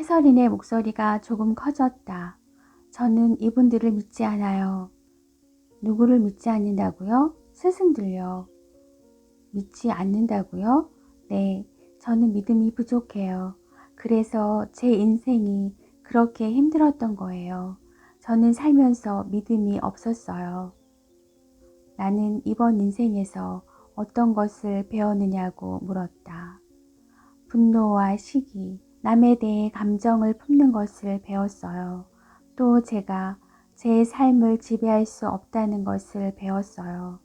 캐서린의 목소리가 조금 커졌다. 저는 이분들을 믿지 않아요. 누구를 믿지 않는다고요? 스승들요. 믿지 않는다고요? 네, 저는 믿음이 부족해요. 그래서 제 인생이 그렇게 힘들었던 거예요. 저는 살면서 믿음이 없었어요. 나는 이번 인생에서 어떤 것을 배웠느냐고 물었다. 분노와 시기, 남에 대해 감정을 품는 것을 배웠어요. 또 제가 제 삶을 지배할 수 없다는 것을 배웠어요.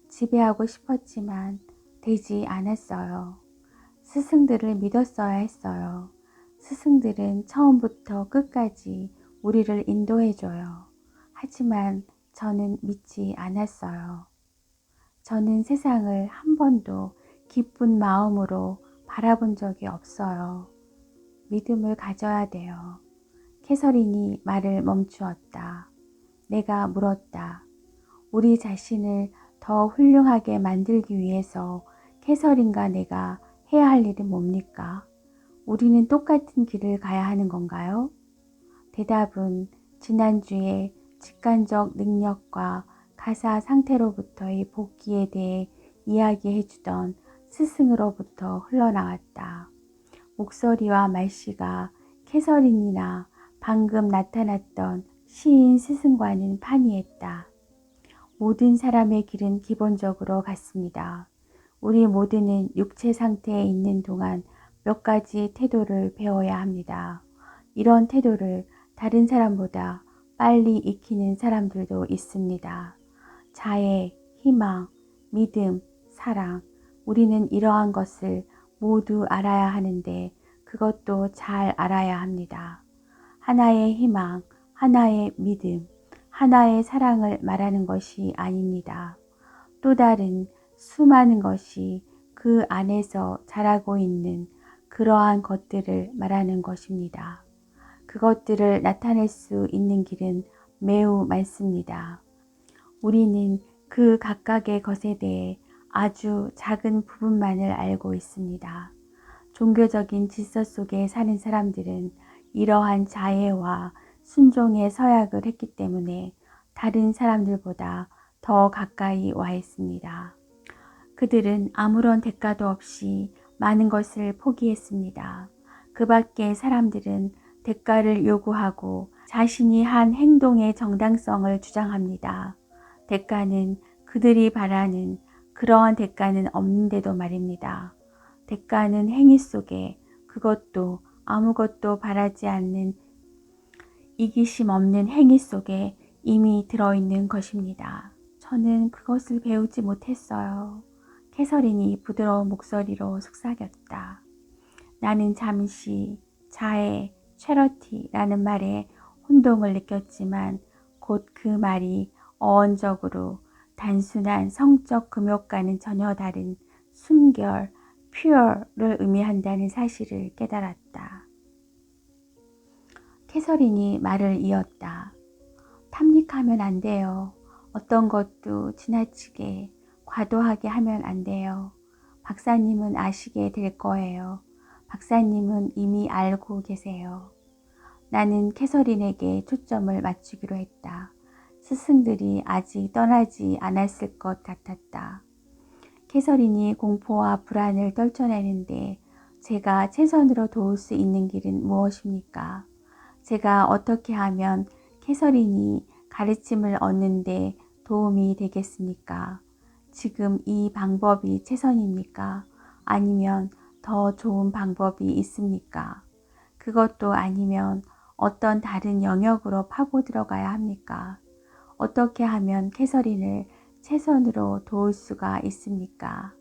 지배하고 싶었지만 되지 않았어요. 스승들을 믿었어야 했어요. 스승들은 처음부터 끝까지 우리를 인도해줘요. 하지만 저는 믿지 않았어요. 저는 세상을 한 번도 기쁜 마음으로 바라본 적이 없어요. 믿음을 가져야 돼요. 캐서린이 말을 멈추었다. 내가 물었다. 우리 자신을 더 훌륭하게 만들기 위해서 캐서린과 내가 해야 할 일은 뭡니까? 우리는 똑같은 길을 가야 하는 건가요? 대답은 지난주에 직관적 능력과 가사 상태로부터의 복귀에 대해 이야기해 주던 스승으로부터 흘러나왔다. 목소리와 말씨가 캐서린이나 방금 나타났던 시인 스승과는 판이했다. 모든 사람의 길은 기본적으로 같습니다. 우리 모두는 육체 상태에 있는 동안 몇 가지 태도를 배워야 합니다. 이런 태도를 다른 사람보다 빨리 익히는 사람들도 있습니다. 자애, 희망, 믿음, 사랑. 우리는 이러한 것을 모두 알아야 하는데 그것도 잘 알아야 합니다. 하나의 희망, 하나의 믿음, 하나의 사랑을 말하는 것이 아닙니다. 또 다른 수많은 것이 그 안에서 자라고 있는 그러한 것들을 말하는 것입니다. 그것들을 나타낼 수 있는 길은 매우 많습니다. 우리는 그 각각의 것에 대해 아주 작은 부분만을 알고 있습니다. 종교적인 질서 속에 사는 사람들은 이러한 자애와 순종의 서약을 했기 때문에 다른 사람들보다 더 가까이 와 있습니다. 그들은 아무런 대가도 없이 많은 것을 포기했습니다. 그 밖의 사람들은 대가를 요구하고 자신이 한 행동의 정당성을 주장합니다. 대가는 그들이 바라는 그러한 대가는 없는데도 말입니다. 대가는 행위 속에 그것도 아무것도 바라지 않는 이기심 없는 행위 속에 이미 들어있는 것입니다. 저는 그것을 배우지 못했어요. 캐서린이 부드러운 목소리로 속삭였다. 나는 잠시 자애, 체러티라는 말에 혼동을 느꼈지만 곧 그 말이 어원적으로 단순한 성적 금욕과는 전혀 다른 순결, 퓨어를 의미한다는 사실을 깨달았다. 캐서린이 말을 이었다. 탐닉하면 안 돼요. 어떤 것도 지나치게 과도하게 하면 안 돼요. 박사님은 아시게 될 거예요. 박사님은 이미 알고 계세요. 나는 캐서린에게 초점을 맞추기로 했다. 스승들이 아직 떠나지 않았을 것 같았다. 캐서린이 공포와 불안을 떨쳐내는데 제가 최선으로 도울 수 있는 길은 무엇입니까? 제가 어떻게 하면 캐서린이 가르침을 얻는데 도움이 되겠습니까? 지금 이 방법이 최선입니까? 아니면 더 좋은 방법이 있습니까? 그것도 아니면 어떤 다른 영역으로 파고 들어가야 합니까? 어떻게 하면 캐서린을 최선으로 도울 수가 있습니까?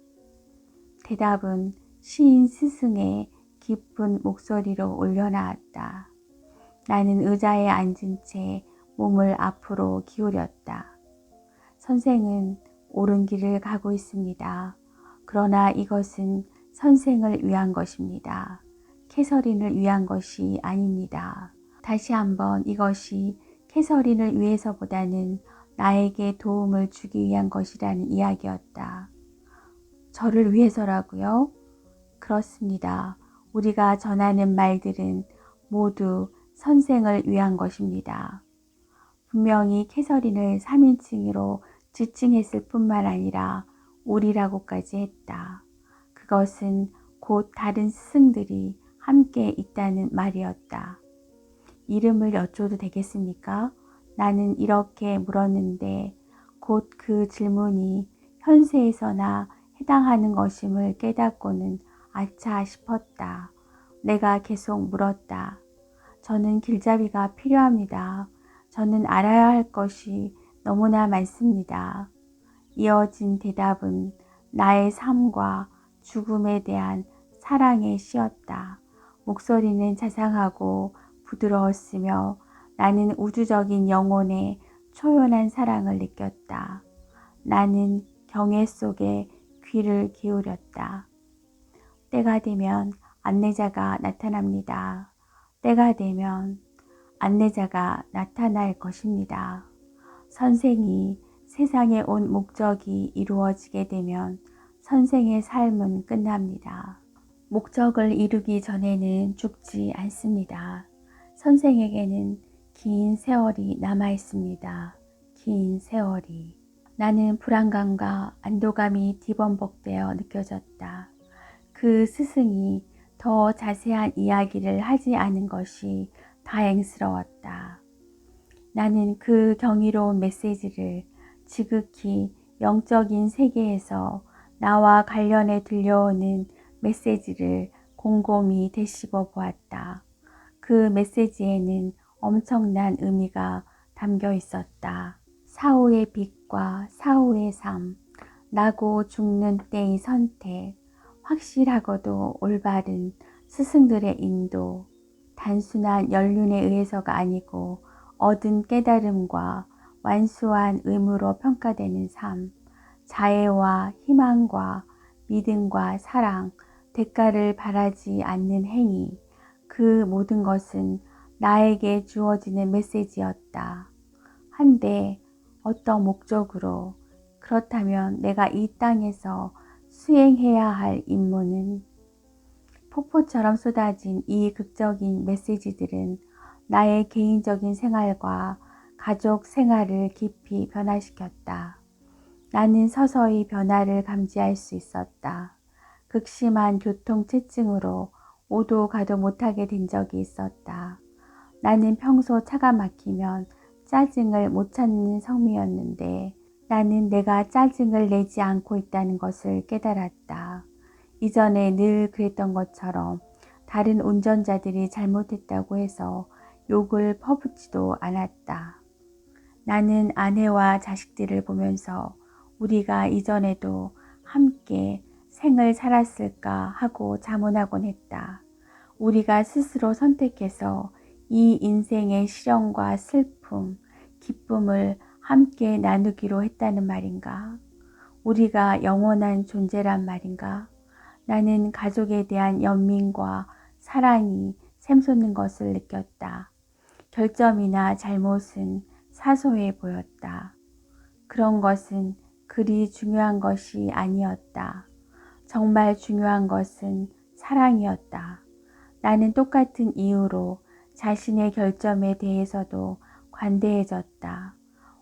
대답은 시인 스승의 깊은 목소리로 올려나왔다. 나는 의자에 앉은 채 몸을 앞으로 기울였다. 선생은 옳은 길을 가고 있습니다. 그러나 이것은 선생을 위한 것입니다. 캐서린을 위한 것이 아닙니다. 다시 한번 이것이 캐서린을 위해서보다는 나에게 도움을 주기 위한 것이라는 이야기였다. 저를 위해서라고요? 그렇습니다. 우리가 전하는 말들은 모두 선생을 위한 것입니다. 분명히 캐서린을 3인칭으로 지칭했을 뿐만 아니라 우리라고까지 했다. 그것은 곧 다른 스승들이 함께 있다는 말이었다. 이름을 여쭤도 되겠습니까? 나는 이렇게 물었는데 곧 그 질문이 현세에서나 해당하는 것임을 깨닫고는 아차 싶었다. 내가 계속 물었다. 저는 길잡이가 필요합니다. 저는 알아야 할 것이 너무나 많습니다. 이어진 대답은 나의 삶과 죽음에 대한 사랑의 시였다. 목소리는 자상하고 부드러웠으며 나는 우주적인 영혼의 초연한 사랑을 느꼈다. 나는 경외 속에 귀를 기울였다. 때가 되면 안내자가 나타납니다. 때가 되면 안내자가 나타날 것입니다. 선생이 세상에 온 목적이 이루어지게 되면 선생의 삶은 끝납니다. 목적을 이루기 전에는 죽지 않습니다. 선생에게는 긴 세월이 남아 있습니다. 긴 세월이. 나는 불안감과 안도감이 뒤범벅되어 느껴졌다. 그 스승이 더 자세한 이야기를 하지 않은 것이 다행스러웠다. 나는 그 경이로운 메시지를 지극히 영적인 세계에서 나와 관련해 들려오는 메시지를 곰곰이 되씹어 보았다. 그 메시지에는 엄청난 의미가 담겨 있었다. 사후의 빛과 사후의 삶, 나고 죽는 때의 선택, 확실하고도 올바른 스승들의 인도, 단순한 연륜에 의해서가 아니고 얻은 깨달음과 완수한 의무로 평가되는 삶, 자애와 희망과 믿음과 사랑, 대가를 바라지 않는 행위, 그 모든 것은 나에게 주어지는 메시지였다. 한데 어떤 목적으로, 그렇다면 내가 이 땅에서 수행해야 할 임무는? 폭포처럼 쏟아진 이 극적인 메시지들은 나의 개인적인 생활과 가족 생활을 깊이 변화시켰다. 나는 서서히 변화를 감지할 수 있었다. 극심한 교통체증으로 오도 가도 못하게 된 적이 있었다. 나는 평소 차가 막히면 짜증을 못 찾는 성미였는데 나는 내가 짜증을 내지 않고 있다는 것을 깨달았다. 이전에 늘 그랬던 것처럼 다른 운전자들이 잘못했다고 해서 욕을 퍼붓지도 않았다. 나는 아내와 자식들을 보면서 우리가 이전에도 함께 생을 살았을까 하고 자문하곤 했다. 우리가 스스로 선택해서 이 인생의 시련과 슬픔, 기쁨을 함께 나누기로 했다는 말인가? 우리가 영원한 존재란 말인가? 나는 가족에 대한 연민과 사랑이 샘솟는 것을 느꼈다. 결점이나 잘못은 사소해 보였다. 그런 것은 그리 중요한 것이 아니었다. 정말 중요한 것은 사랑이었다. 나는 똑같은 이유로 자신의 결점에 대해서도 관대해졌다.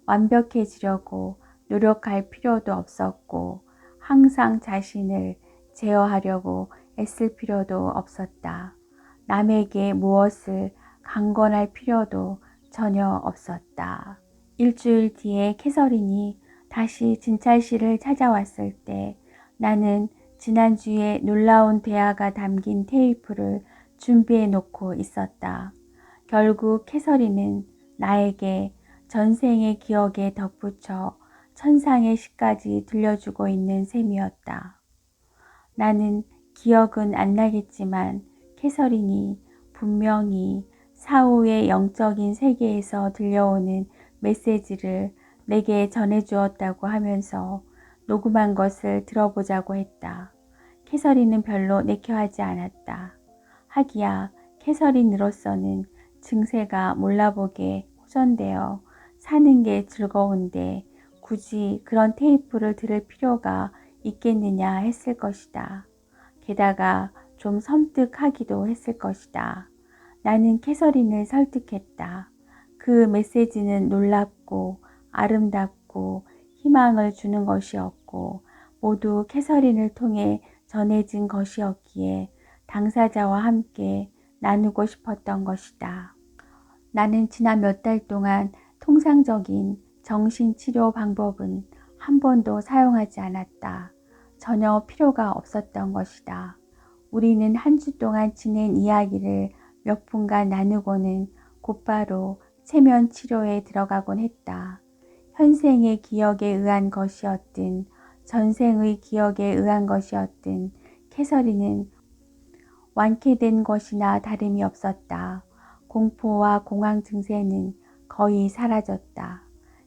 완벽해지려고 노력할 필요도 없었고 항상 자신을 제어하려고 애쓸 필요도 없었다. 남에게 무엇을 강권할 필요도 전혀 없었다. 일주일 뒤에 캐서린이 다시 진찰실을 찾아왔을 때 나는 지난주에 놀라운 대화가 담긴 테이프를 준비해 놓고 있었다. 결국 캐서린은 나에게 전생의 기억에 덧붙여 천상의 시까지 들려주고 있는 셈이었다. 나는 기억은 안 나겠지만 캐서린이 분명히 사후의 영적인 세계에서 들려오는 메시지를 내게 전해주었다고 하면서 녹음한 것을 들어보자고 했다. 캐서린은 별로 내켜하지 않았다. 하기야 캐서린으로서는 증세가 몰라보게 호전되어 사는 게 즐거운데 굳이 그런 테이프를 들을 필요가 있겠느냐 했을 것이다. 게다가 좀 섬뜩하기도 했을 것이다. 나는 캐서린을 설득했다. 그 메시지는 놀랍고 아름답고 희망을 주는 것이었고 모두 캐서린을 통해 전해진 것이었기에 당사자와 함께 나누고 싶었던 것이다. 나는 지난 몇 달 동안 통상적인 정신치료 방법은 한 번도 사용하지 않았다. 전혀 필요가 없었던 것이다. 우리는 한 주 동안 지낸 이야기를 몇 분간 나누고는 곧바로 체면 치료에 들어가곤 했다. 현생의 기억에 의한 것이었든 전생의 기억에 의한 것이었든 캐서린은 완쾌된 것이나 다름이 없었다. 공포와 공황 증세는 거의 사라졌다.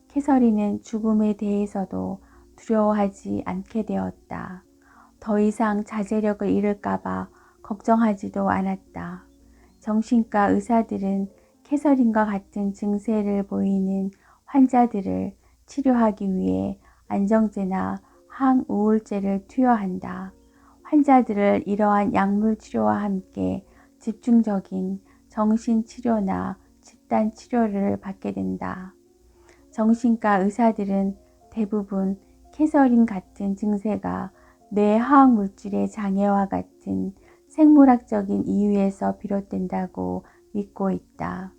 캐서린은 죽음에 대해서도 두려워하지 않게 되었다. 더 이상 자제력을 잃을까봐 걱정하지도 않았다. 정신과 의사들은 캐서린과 같은 증세를 보이는 환자들을 치료하기 위해 안정제나 항우울제를 투여한다. 환자들을 이러한 약물 치료와 함께 집중적인 정신치료나 집단치료를 받게 된다. 정신과 의사들은 대부분 캐서린 같은 증세가 뇌화학물질의 장애와 같은 생물학적인 이유에서 비롯된다고 믿고 있다.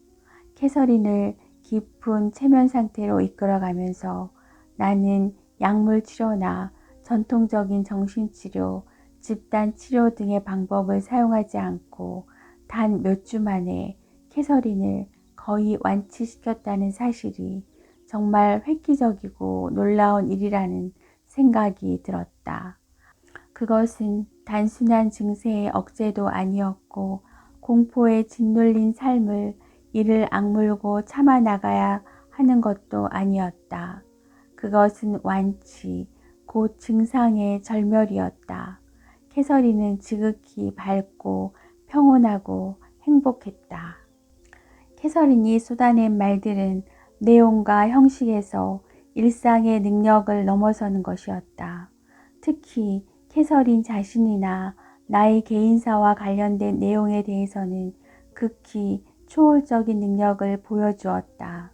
캐서린을 깊은 체면 상태로 이끌어가면서 나는 약물 치료나 전통적인 정신치료, 집단치료 등의 방법을 사용하지 않고 단 몇 주 만에 캐서린을 거의 완치시켰다는 사실이 정말 획기적이고 놀라운 일이라는 생각이 들었다. 그것은 단순한 증세의 억제도 아니었고 공포에 짓눌린 삶을 이를 악물고 참아 나가야 하는 것도 아니었다. 그것은 완치, 곧 증상의 절멸이었다. 캐서린은 지극히 밝고 평온하고 행복했다. 캐서린이 쏟아낸 말들은 내용과 형식에서 일상의 능력을 넘어서는 것이었다. 특히 캐서린 자신이나 나의 개인사와 관련된 내용에 대해서는 극히 초월적인 능력을 보여주었다.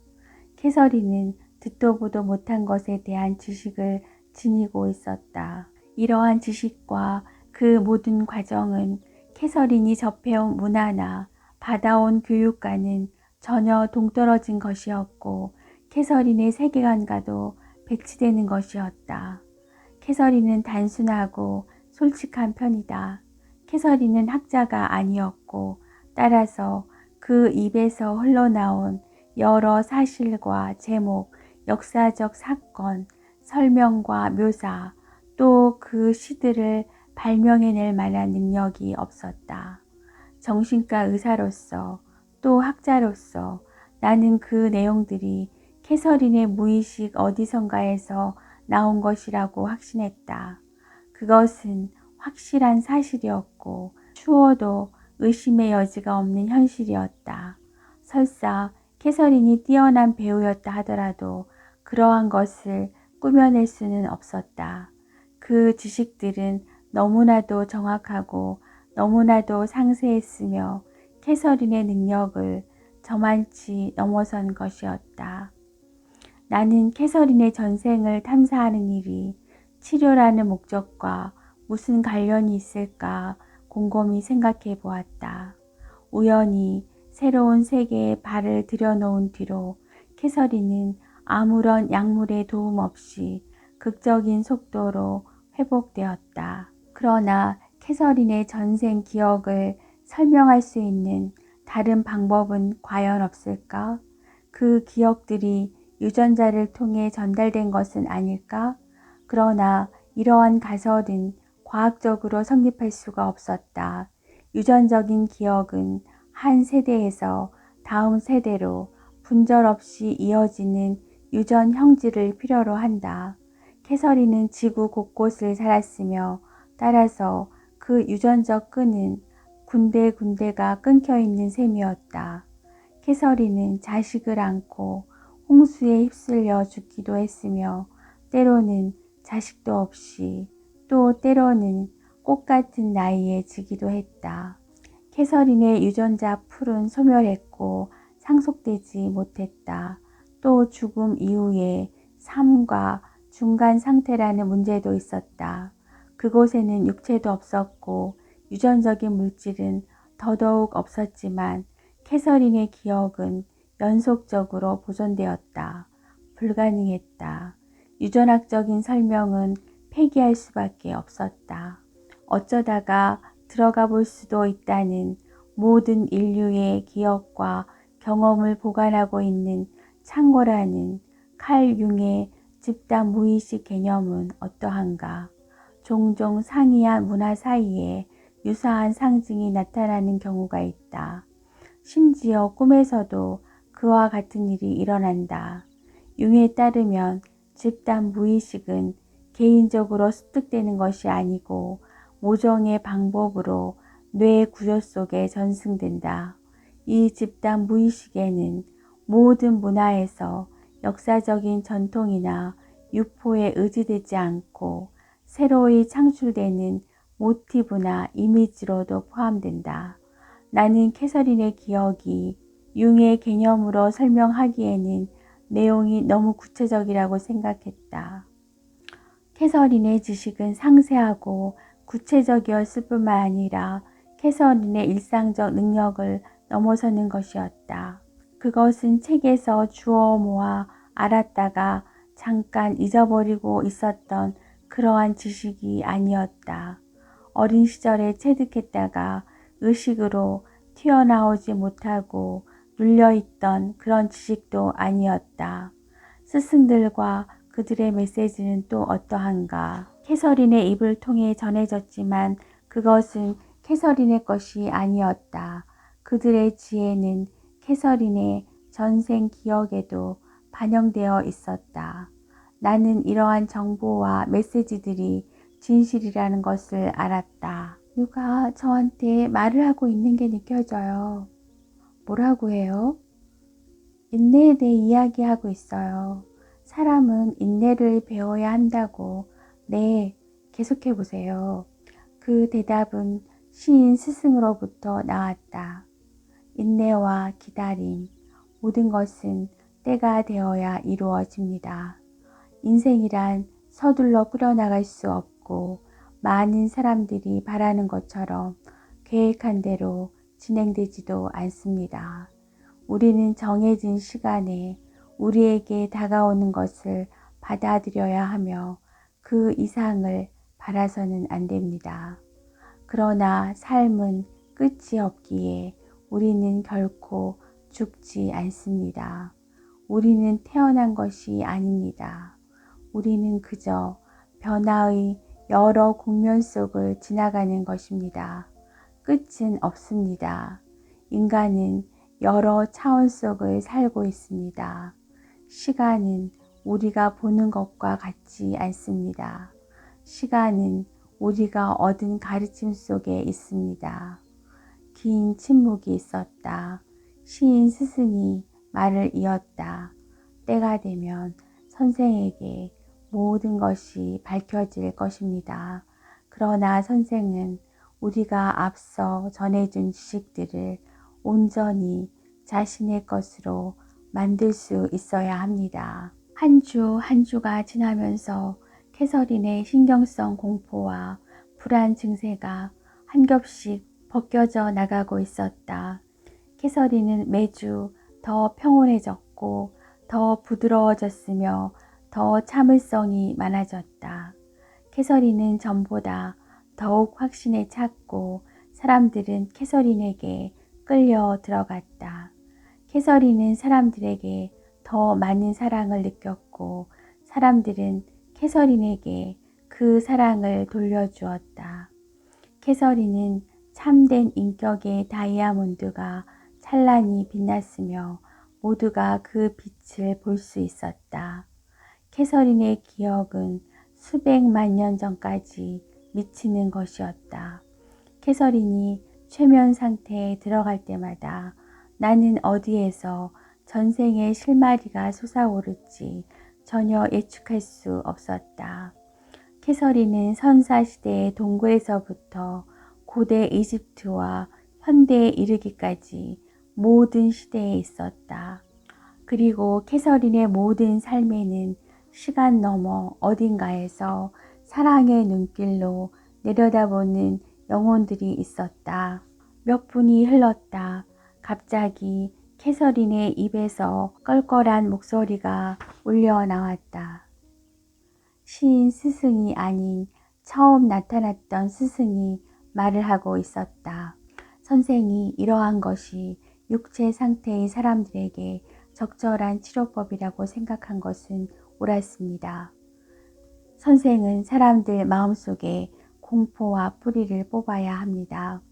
캐서린은 듣도 보도 못한 것에 대한 지식을 지니고 있었다. 이러한 지식과 그 모든 과정은 캐서린이 접해온 문화나 받아온 교육과는 전혀 동떨어진 것이었고 캐서린의 세계관과도 배치되는 것이었다. 캐서린은 단순하고 솔직한 편이다. 캐서린은 학자가 아니었고 따라서 그 입에서 흘러나온 여러 사실과 제목, 역사적 사건, 설명과 묘사, 또 그 시들을 발명해낼 만한 능력이 없었다. 정신과 의사로서 또 학자로서 나는 그 내용들이 캐서린의 무의식 어디선가에서 나온 것이라고 확신했다. 그것은 확실한 사실이었고 추워도 의심의 여지가 없는 현실이었다. 설사 캐서린이 뛰어난 배우였다 하더라도 그러한 것을 꾸며낼 수는 없었다. 그 지식들은 너무나도 정확하고 너무나도 상세했으며 캐서린의 능력을 저만치 넘어선 것이었다. 나는 캐서린의 전생을 탐사하는 일이 치료라는 목적과 무슨 관련이 있을까 곰곰이 생각해 보았다. 우연히 새로운 세계에 발을 들여놓은 뒤로 캐서린은 아무런 약물의 도움 없이 극적인 속도로 회복되었다. 그러나 캐서린의 전생 기억을 설명할 수 있는 다른 방법은 과연 없을까? 그 기억들이 유전자를 통해 전달된 것은 아닐까? 그러나 이러한 가설은 과학적으로 성립할 수가 없었다. 유전적인 기억은 한 세대에서 다음 세대로 분절 없이 이어지는 유전 형질을 필요로 한다. 캐서린은 지구 곳곳을 살았으며 따라서 그 유전적 끈은 군데군데가 끊겨 있는 셈이었다. 캐서린은 자식을 안고 홍수에 휩쓸려 죽기도 했으며 때로는 자식도 없이 또 때로는 꽃 같은 나이에 지기도 했다. 캐서린의 유전자 풀은 소멸했고 상속되지 못했다. 또 죽음 이후에 삶과 중간 상태라는 문제도 있었다. 그곳에는 육체도 없었고 유전적인 물질은 더더욱 없었지만 캐서린의 기억은 연속적으로 보존되었다. 불가능했다. 유전학적인 설명은 폐기할 수밖에 없었다. 어쩌다가 들어가 볼 수도 있다는 모든 인류의 기억과 경험을 보관하고 있는 창고라는 칼 융의 집단 무의식 개념은 어떠한가? 종종 상이한 문화 사이에 유사한 상징이 나타나는 경우가 있다. 심지어 꿈에서도 그와 같은 일이 일어난다. 융에 따르면 집단 무의식은 개인적으로 습득되는 것이 아니고 모종의 방법으로 뇌 구조 속에 전승된다. 이 집단 무의식에는 모든 문화에서 역사적인 전통이나 유포에 의지되지 않고 새로이 창출되는 모티브나 이미지로도 포함된다. 나는 캐서린의 기억이 융의 개념으로 설명하기에는 내용이 너무 구체적이라고 생각했다. 캐서린의 지식은 상세하고 구체적이었을 뿐만 아니라 캐서린의 일상적 능력을 넘어서는 것이었다. 그것은 책에서 주워 모아 알았다가 잠깐 잊어버리고 있었던 그러한 지식이 아니었다. 어린 시절에 체득했다가 의식으로 튀어나오지 못하고 눌려있던 그런 지식도 아니었다. 스승들과 그들의 메시지는 또 어떠한가? 캐서린의 입을 통해 전해졌지만 그것은 캐서린의 것이 아니었다. 그들의 지혜는 캐서린의 전생 기억에도 반영되어 있었다. 나는 이러한 정보와 메시지들이 진실이라는 것을 알았다. 누가 저한테 말을 하고 있는 게 느껴져요. 뭐라고 해요? 인내에 대해 이야기하고 있어요. 사람은 인내를 배워야 한다고. 네, 계속해 보세요. 그 대답은 시인 스승으로부터 나왔다. 인내와 기다림, 모든 것은 때가 되어야 이루어집니다. 인생이란 서둘러 끌어나갈 수 없고 많은 사람들이 바라는 것처럼 계획한 대로 진행되지도 않습니다. 우리는 정해진 시간에 우리에게 다가오는 것을 받아들여야 하며 그 이상을 바라서는 안 됩니다. 그러나 삶은 끝이 없기에 우리는 결코 죽지 않습니다. 우리는 태어난 것이 아닙니다. 우리는 그저 변화의 여러 국면 속을 지나가는 것입니다. 끝은 없습니다. 인간은 여러 차원 속을 살고 있습니다. 시간은 우리가 보는 것과 같지 않습니다. 시간은 우리가 얻은 가르침 속에 있습니다. 긴 침묵이 있었다. 시인 스승이 말을 이었다. 때가 되면 선생에게 모든 것이 밝혀질 것입니다. 그러나 선생은 우리가 앞서 전해준 지식들을 온전히 자신의 것으로 만들 수 있어야 합니다. 한 주 한 주가 지나면서 캐서린의 신경성 공포와 불안 증세가 한 겹씩 벗겨져 나가고 있었다. 캐서린은 매주 더 평온해졌고 더 부드러워졌으며 더 참을성이 많아졌다. 캐서린은 전보다 더욱 확신에 찼고 사람들은 캐서린에게 끌려 들어갔다. 캐서린은 사람들에게 더 많은 사랑을 느꼈고 사람들은 캐서린에게 그 사랑을 돌려주었다. 캐서린은 참된 인격의 다이아몬드가 찬란히 빛났으며 모두가 그 빛을 볼 수 있었다. 캐서린의 기억은 수백만 년 전까지 미치는 것이었다. 캐서린이 최면 상태에 들어갈 때마다 나는 어디에서 전생의 실마리가 솟아오를지 전혀 예측할 수 없었다. 캐서린은 선사시대의 동굴에서부터 고대 이집트와 현대에 이르기까지 모든 시대에 있었다. 그리고 캐서린의 모든 삶에는 시간 너머 어딘가에서 사랑의 눈길로 내려다보는 영혼들이 있었다. 몇 분이 흘렀다. 갑자기 캐서린의 입에서 껄껄한 목소리가 울려 나왔다. 시인 스승이 아닌 처음 나타났던 스승이 말을 하고 있었다. 선생이 이러한 것이 육체 상태의 사람들에게 적절한 치료법이라고 생각한 것은 옳았습니다. 선생은 사람들 마음속에 공포와 뿌리를 뽑아야 합니다.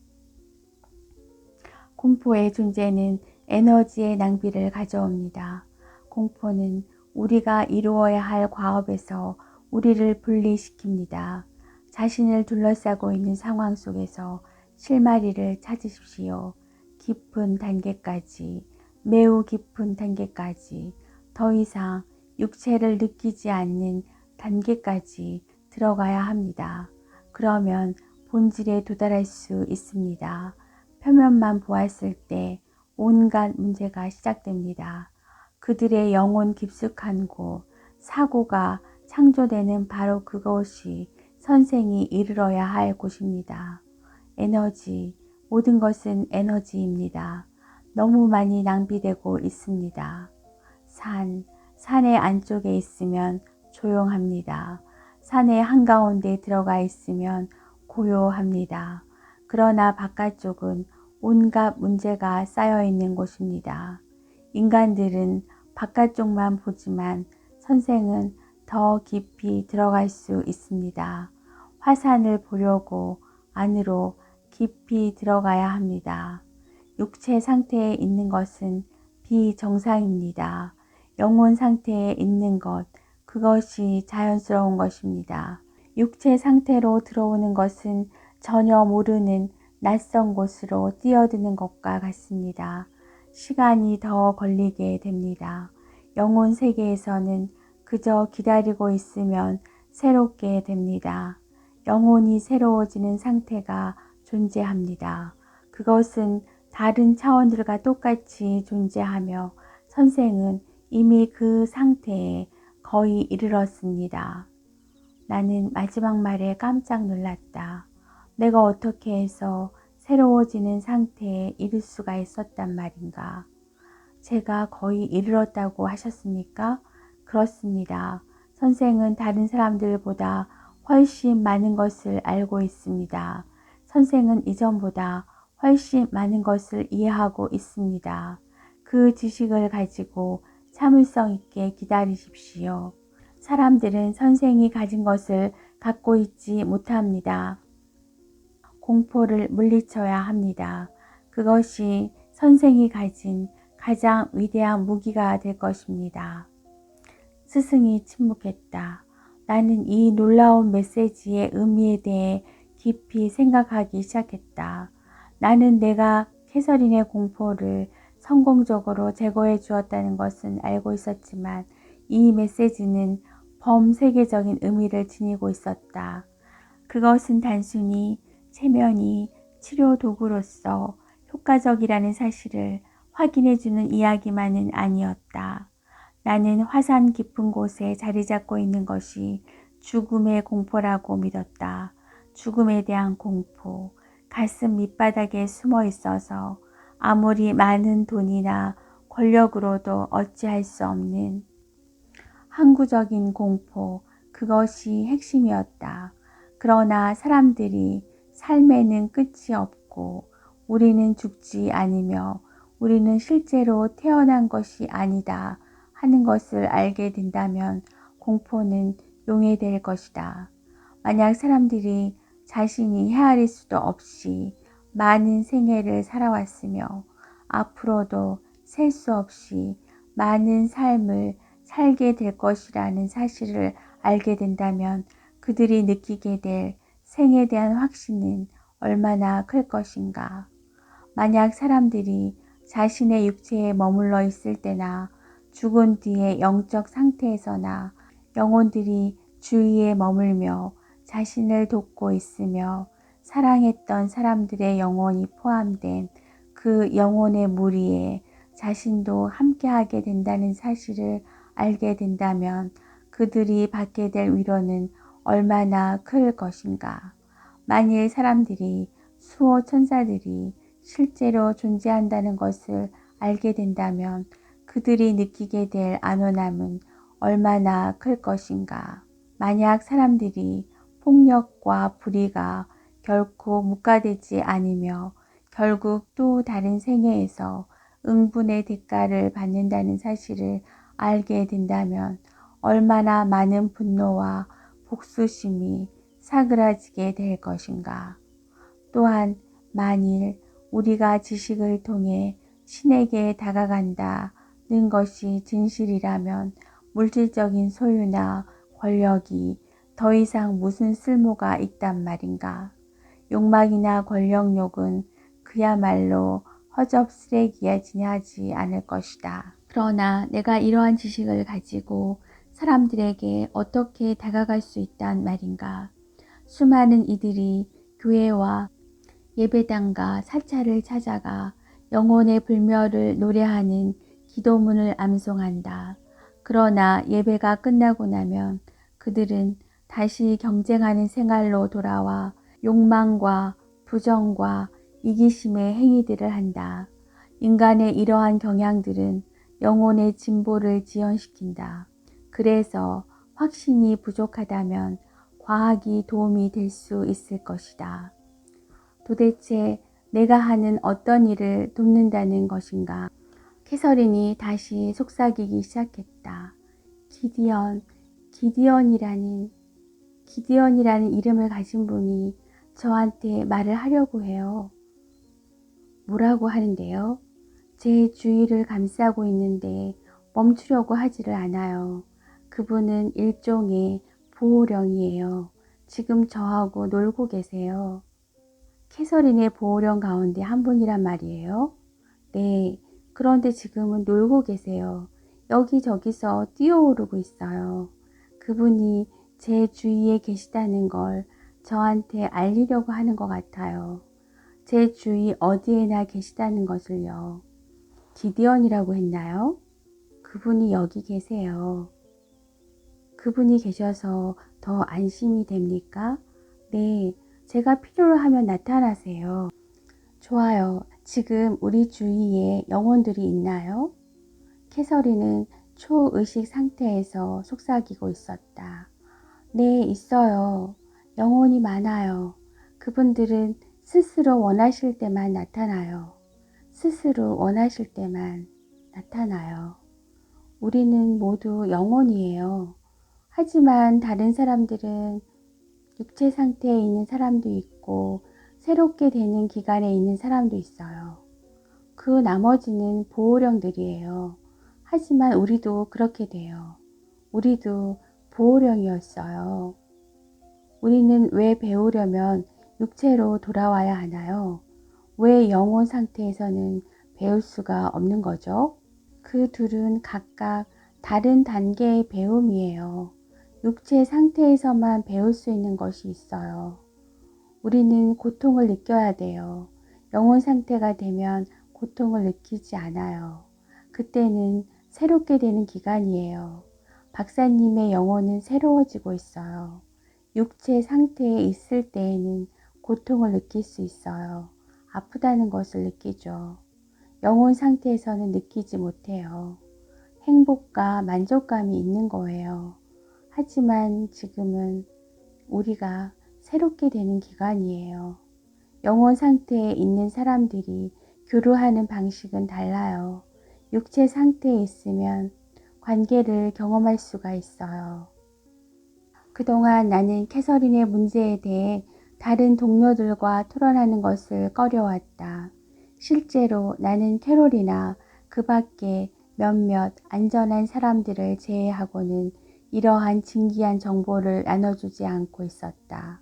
공포의 존재는 에너지의 낭비를 가져옵니다. 공포는 우리가 이루어야 할 과업에서 우리를 분리시킵니다. 자신을 둘러싸고 있는 상황 속에서 실마리를 찾으십시오. 깊은 단계까지, 매우 깊은 단계까지, 더 이상 육체를 느끼지 않는 단계까지 들어가야 합니다. 그러면 본질에 도달할 수 있습니다. 표면만 보았을 때 온갖 문제가 시작됩니다. 그들의 영혼 깊숙한 곳, 사고가 창조되는 바로 그것이 선생이 이르러야 할 곳입니다. 에너지, 모든 것은 에너지입니다. 너무 많이 낭비되고 있습니다. 산의 안쪽에 있으면 조용합니다. 산의 한가운데 들어가 있으면 고요합니다. 그러나 바깥쪽은 온갖 문제가 쌓여 있는 곳입니다. 인간들은 바깥쪽만 보지만 선생은 더 깊이 들어갈 수 있습니다. 화산을 보려고 안으로 깊이 들어가야 합니다. 육체 상태에 있는 것은 비정상입니다. 영혼 상태에 있는 것, 그것이 자연스러운 것입니다. 육체 상태로 들어오는 것은 전혀 모르는 낯선 곳으로 뛰어드는 것과 같습니다. 시간이 더 걸리게 됩니다. 영혼 세계에서는 그저 기다리고 있으면 새롭게 됩니다. 영혼이 새로워지는 상태가 존재합니다. 그것은 다른 차원들과 똑같이 존재하며 선생은 이미 그 상태에 거의 이르렀습니다. 나는 마지막 말에 깜짝 놀랐다. 내가 어떻게 해서 새로워지는 상태에 이를 수가 있었단 말인가. 제가 거의 이르렀다고 하셨습니까? 그렇습니다. 선생은 다른 사람들보다 훨씬 많은 것을 알고 있습니다. 선생은 이전보다 훨씬 많은 것을 이해하고 있습니다. 그 지식을 가지고 참을성 있게 기다리십시오. 사람들은 선생이 가진 것을 갖고 있지 못합니다. 공포를 물리쳐야 합니다. 그것이 선생이 가진 가장 위대한 무기가 될 것입니다. 스승이 침묵했다. 나는 이 놀라운 메시지의 의미에 대해 깊이 생각하기 시작했다. 나는 내가 캐서린의 공포를 성공적으로 제거해 주었다는 것은 알고 있었지만 이 메시지는 범세계적인 의미를 지니고 있었다. 그것은 단순히 체면이 치료 도구로서 효과적이라는 사실을 확인해주는 이야기만은 아니었다. 나는 화산 깊은 곳에 자리 잡고 있는 것이 죽음의 공포라고 믿었다. 죽음에 대한 공포, 가슴 밑바닥에 숨어 있어서 아무리 많은 돈이나 권력으로도 어찌할 수 없는 항구적인 공포, 그것이 핵심이었다. 그러나 사람들이 삶에는 끝이 없고 우리는 죽지 않으며 우리는 실제로 태어난 것이 아니다 하는 것을 알게 된다면 공포는 용해될 것이다. 만약 사람들이 자신이 헤아릴 수도 없이 많은 생애를 살아왔으며 앞으로도 셀 수 없이 많은 삶을 살게 될 것이라는 사실을 알게 된다면 그들이 느끼게 될 생에 대한 확신은 얼마나 클 것인가. 만약 사람들이 자신의 육체에 머물러 있을 때나 죽은 뒤의 영적 상태에서나 영혼들이 주위에 머물며 자신을 돕고 있으며 사랑했던 사람들의 영혼이 포함된 그 영혼의 무리에 자신도 함께하게 된다는 사실을 알게 된다면 그들이 받게 될 위로는 얼마나 클 것인가. 만일 사람들이 수호 천사들이 실제로 존재한다는 것을 알게 된다면 그들이 느끼게 될 안온함은 얼마나 클 것인가. 만약 사람들이 폭력과 불의가 결코 묵과되지 않으며 결국 또 다른 생애에서 응분의 대가를 받는다는 사실을 알게 된다면 얼마나 많은 분노와 복수심이 사그라지게 될 것인가. 또한 만일 우리가 지식을 통해 신에게 다가간다는 것이 진실이라면 물질적인 소유나 권력이 더 이상 무슨 쓸모가 있단 말인가. 욕망이나 권력욕은 그야말로 허접 쓰레기에 지나지 않을 것이다. 그러나 내가 이러한 지식을 가지고 사람들에게 어떻게 다가갈 수 있단 말인가. 수많은 이들이 교회와 예배당과 사찰을 찾아가 영혼의 불멸을 노래하는 기도문을 암송한다. 그러나 예배가 끝나고 나면 그들은 다시 경쟁하는 생활로 돌아와 욕망과 부정과 이기심의 행위들을 한다. 인간의 이러한 경향들은 영혼의 진보를 지연시킨다. 그래서 확신이 부족하다면 과학이 도움이 될 수 있을 것이다. 도대체 내가 하는 어떤 일을 돕는다는 것인가? 캐서린이 다시 속삭이기 시작했다. 기디언이라는 이름을 가진 분이 저한테 말을 하려고 해요. 뭐라고 하는데요? 제 주위를 감싸고 있는데 멈추려고 하지를 않아요. 그분은 일종의 보호령이에요. 지금 저하고 놀고 계세요. 캐서린의 보호령 가운데 한 분이란 말이에요? 네, 그런데 지금은 놀고 계세요. 여기저기서 뛰어오르고 있어요. 그분이 제 주위에 계시다는 걸 저한테 알리려고 하는 것 같아요. 제 주위 어디에나 계시다는 것을요. 기디언이라고 했나요? 그분이 여기 계세요. 그분이 계셔서 더 안심이 됩니까? 네, 제가 필요로 하면 나타나세요. 좋아요. 지금 우리 주위에 영혼들이 있나요? 캐서린은 초의식 상태에서 속삭이고 있었다. 네, 있어요. 영혼이 많아요. 그분들은 스스로 원하실 때만 나타나요. 스스로 원하실 때만 나타나요. 우리는 모두 영혼이에요. 하지만 다른 사람들은 육체 상태에 있는 사람도 있고 새롭게 되는 기간에 있는 사람도 있어요. 그 나머지는 보호령들이에요. 하지만 우리도 그렇게 돼요. 우리도 보호령이었어요. 우리는 왜 배우려면 육체로 돌아와야 하나요? 왜 영혼 상태에서는 배울 수가 없는 거죠? 그 둘은 각각 다른 단계의 배움이에요. 육체 상태에서만 배울 수 있는 것이 있어요. 우리는 고통을 느껴야 돼요. 영혼 상태가 되면 고통을 느끼지 않아요. 그때는 새롭게 되는 기간이에요. 박사님의 영혼은 새로워지고 있어요. 육체 상태에 있을 때에는 고통을 느낄 수 있어요. 아프다는 것을 느끼죠. 영혼 상태에서는 느끼지 못해요. 행복과 만족감이 있는 거예요. 하지만 지금은 우리가 새롭게 되는 기간이에요. 영혼 상태에 있는 사람들이 교류하는 방식은 달라요. 육체 상태에 있으면 관계를 경험할 수가 있어요. 그동안 나는 캐서린의 문제에 대해 다른 동료들과 토론하는 것을 꺼려왔다. 실제로 나는 캐롤이나 그 밖에 몇몇 안전한 사람들을 제외하고는 이러한 진기한 정보를 나눠주지 않고 있었다.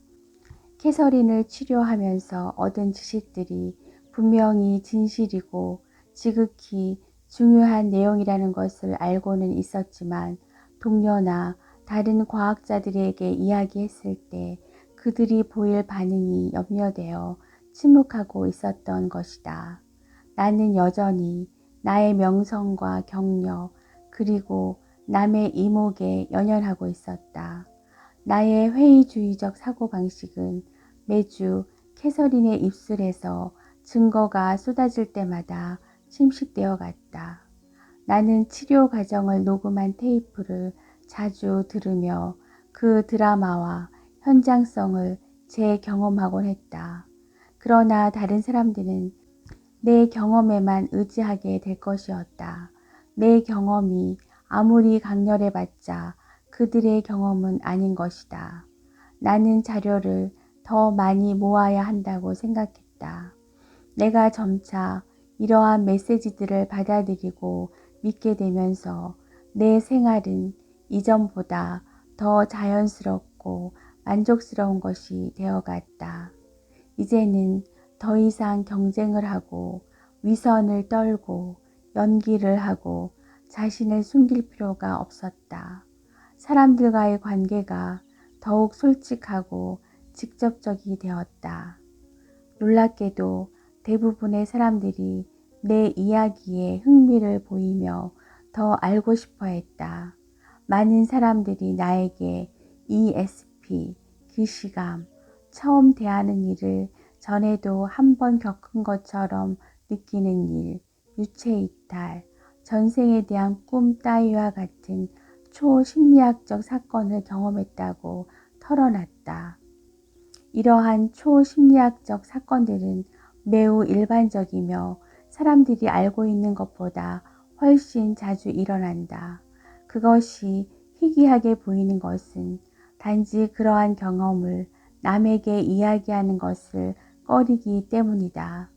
캐서린을 치료하면서 얻은 지식들이 분명히 진실이고 지극히 중요한 내용이라는 것을 알고는 있었지만 동료나 다른 과학자들에게 이야기했을 때 그들이 보일 반응이 염려되어 침묵하고 있었던 것이다. 나는 여전히 나의 명성과 경력 그리고 남의 이목에 연연하고 있었다. 나의 회의주의적 사고방식은 매주 캐서린의 입술에서 증거가 쏟아질 때마다 침식되어 갔다. 나는 치료 과정을 녹음한 테이프를 자주 들으며 그 드라마와 현장성을 재경험하곤 했다. 그러나 다른 사람들은 내 경험에만 의지하게 될 것이었다. 내 경험이 아무리 강렬해봤자 그들의 경험은 아닌 것이다. 나는 자료를 더 많이 모아야 한다고 생각했다. 내가 점차 이러한 메시지들을 받아들이고 믿게 되면서 내 생활은 이전보다 더 자연스럽고 만족스러운 것이 되어갔다. 이제는 더 이상 경쟁을 하고 위선을 떨고 연기를 하고 자신을 숨길 필요가 없었다. 사람들과의 관계가 더욱 솔직하고 직접적이 되었다. 놀랍게도 대부분의 사람들이 내 이야기에 흥미를 보이며 더 알고 싶어 했다. 많은 사람들이 나에게 ESP, 기시감, 처음 대하는 일을 전에도 한 번 겪은 것처럼 느끼는 일, 유체이탈, 전생에 대한 꿈 따위와 같은 초심리학적 사건을 경험했다고 털어놨다. 이러한 초심리학적 사건들은 매우 일반적이며 사람들이 알고 있는 것보다 훨씬 자주 일어난다. 그것이 희귀하게 보이는 것은 단지 그러한 경험을 남에게 이야기하는 것을 꺼리기 때문이다.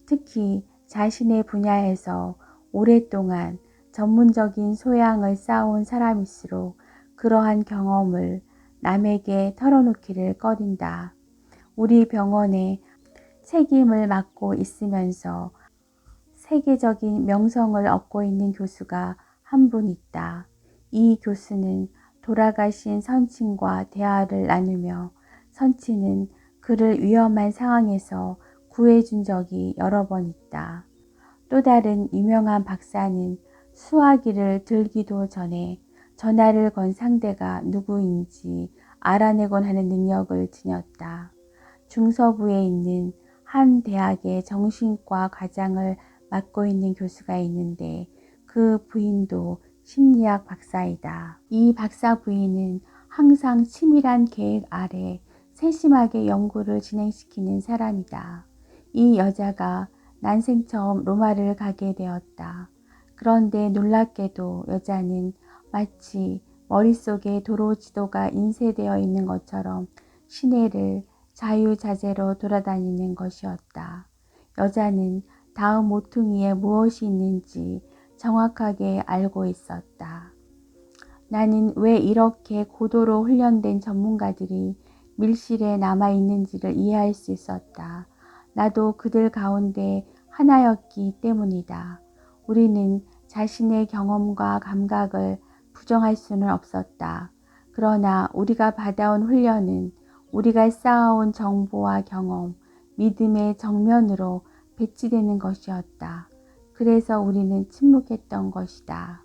특히 자신의 분야에서 오랫동안 전문적인 소양을 쌓아온 사람일수록 그러한 경험을 남에게 털어놓기를 꺼린다. 우리 병원에 책임을 맡고 있으면서 세계적인 명성을 얻고 있는 교수가 한 분 있다. 이 교수는 돌아가신 선친과 대화를 나누며 선친은 그를 위험한 상황에서 구해준 적이 여러 번 있다. 또 다른 유명한 박사는 수화기를 들기도 전에 전화를 건 상대가 누구인지 알아내곤 하는 능력을 지녔다. 중서부에 있는 한 대학의 정신과 과장을 맡고 있는 교수가 있는데 그 부인도 심리학 박사이다. 이 박사 부인은 항상 치밀한 계획 아래 세심하게 연구를 진행시키는 사람이다. 이 여자가 난생 처음 로마를 가게 되었다. 그런데 놀랍게도 여자는 마치 머릿속에 도로 지도가 인쇄되어 있는 것처럼 시내를 자유자재로 돌아다니는 것이었다. 여자는 다음 모퉁이에 무엇이 있는지 정확하게 알고 있었다. 나는 왜 이렇게 고도로 훈련된 전문가들이 밀실에 남아있는지를 이해할 수 있었다. 나도 그들 가운데 하나였기 때문이다. 우리는 자신의 경험과 감각을 부정할 수는 없었다. 그러나 우리가 받아온 훈련은 우리가 쌓아온 정보와 경험, 믿음의 정면으로 배치되는 것이었다. 그래서 우리는 침묵했던 것이다.